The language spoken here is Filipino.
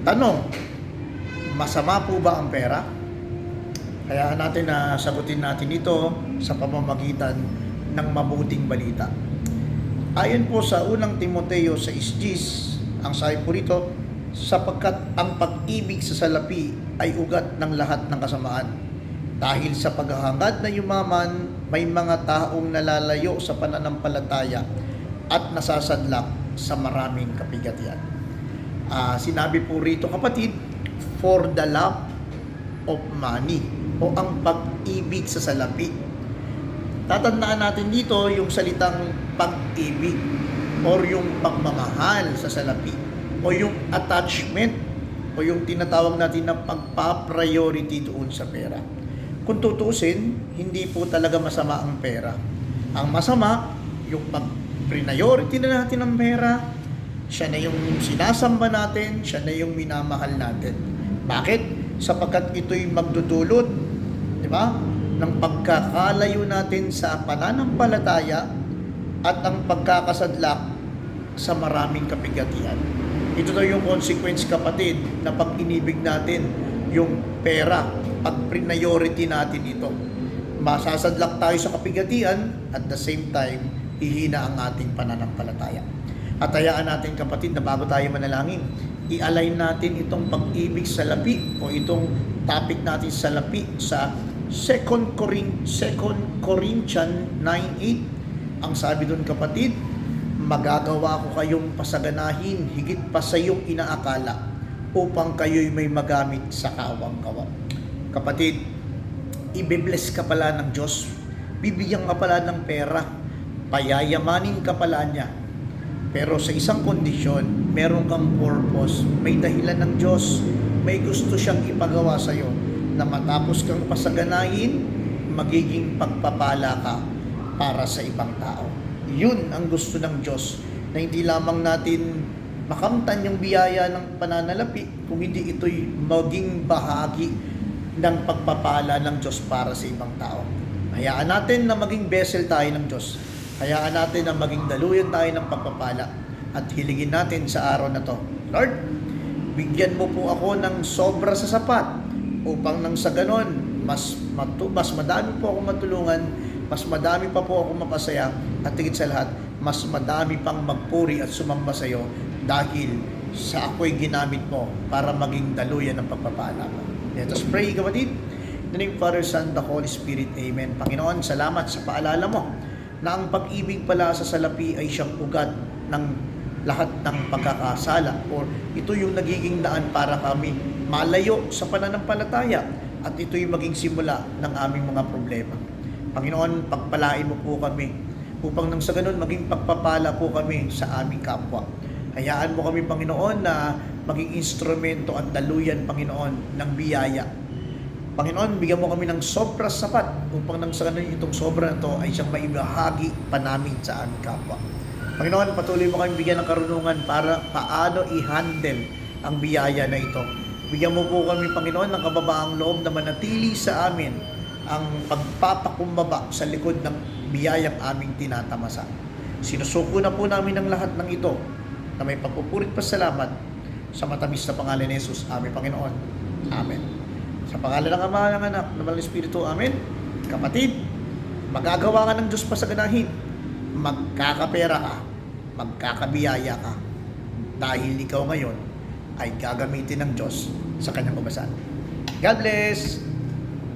Tanong, masama po ba ang pera? Kaya natin na sagutin natin ito sa pamamagitan ng mabuting balita. Ayon po sa unang Timoteo 6:10, ang sabi po rito, sapagkat ang pag-ibig sa salapi ay ugat ng lahat ng kasamaan. Dahil sa paghahangad na yumaman, may mga taong nalalayo sa pananampalataya at nasasadlak sa maraming kapigatian. Sinabi po rito kapatid, for the love of money o ang pag-ibig sa salapi. Tatandaan natin dito yung salitang pag-ibig or yung pagmamahal sa salapi o yung attachment o yung tinatawag natin na pagpa-priority doon sa pera. Kung tutusin, hindi po talaga masama ang pera. Ang masama, yung pag-priority na natin ang pera, siya na yung sinasamba natin, siya na yung minamahal natin. Bakit? Sapagkat ito'y magdudulot, di ba, ng pagkakalayo natin sa pananampalataya at ang pagkakasadlak sa maraming kapigatian. Ito daw yung consequence, kapatid, na pag inibig natin yung pera, pag priority natin ito, masasadlak tayo sa kapigatian, at the same time, hihina ang ating pananampalataya. At hayaan natin, kapatid, na bago tayo manalangin, i-align natin itong pag-ibig sa lapi o itong topic natin sa lapi sa 2 Corinthians 9:8. Ang sabi doon, kapatid, magagawa ko kayong pasaganahin higit pa sa iyong inaakala upang kayo'y may magamit sa kaawang-kawa. Kapatid, i-bless ka pala ng Diyos, bibigyan ka pala ng pera, payayamanin ka pala niya. Pero sa isang kondisyon, meron kang purpose, may dahilan ng Diyos, may gusto siyang ipagawa sa iyo na matapos kang pasaganahin, magiging pagpapala ka para sa ibang tao. Yun ang gusto ng Diyos, na hindi lamang natin makamtan yung biyaya ng pananalapi, kung hindi ito'y maging bahagi ng pagpapala ng Diyos para sa ibang tao. Hayaan natin na maging vessel tayo ng Diyos. Hayaan natin na maging daluyan tayo ng pagpapala at hilingin natin sa araw na to, Lord, bigyan mo po ako ng sobra sa sapat upang nang sa ganon, mas madami po ako matulungan, mas madami pa po ako mapasaya, at higit sa lahat, mas madami pang magpuri at sumamba sa iyo dahil sa ako'y ginamit mo para maging daluyan ng pagpapala mo. Let us pray, kapatid. In the name of Father, Son, the Holy Spirit. Amen. Panginoon, salamat sa paalala mo na ang pag-ibig pala sa salapi ay siyang ugat ng lahat ng pagkakasala, or ito yung nagiging daan para kami malayo sa pananampalataya at ito'y maging simula ng aming mga problema. Panginoon, pagpalain mo po kami upang nang sa ganun maging pagpapala po kami sa aming kapwa. Hayaan mo kami, Panginoon, na maging instrumento at daluyan, Panginoon, ng biyaya. Panginoon, bigyan mo kami ng sobra sapat upang nang sa ganun itong sobra na ito ay siyang maibahagi pa namin sa aming kapwa. Panginoon, patuloy mo kami bigyan ng karunungan para paano i-handle ang biyaya na ito. Bigyan mo po kami, Panginoon, ng kababaang loob na manatili sa amin ang pagpapakumbaba sa likod ng biyayang aming tinatamasa. Sinusuko na po namin ang lahat ng ito na may pagpupurit pa salamat sa matamis na pangalan ni Jesus, aming Panginoon. Amen. Sa pangalan ng Ama, ng Anak, ng Banal na Espiritu, amen. Kapatid, magagawa ka ng Diyos pasaganahin, magkakapera ka, magkakabiyaya ka, dahil ikaw ngayon ay gagamitin ng Diyos sa kanyang kabasan. God bless!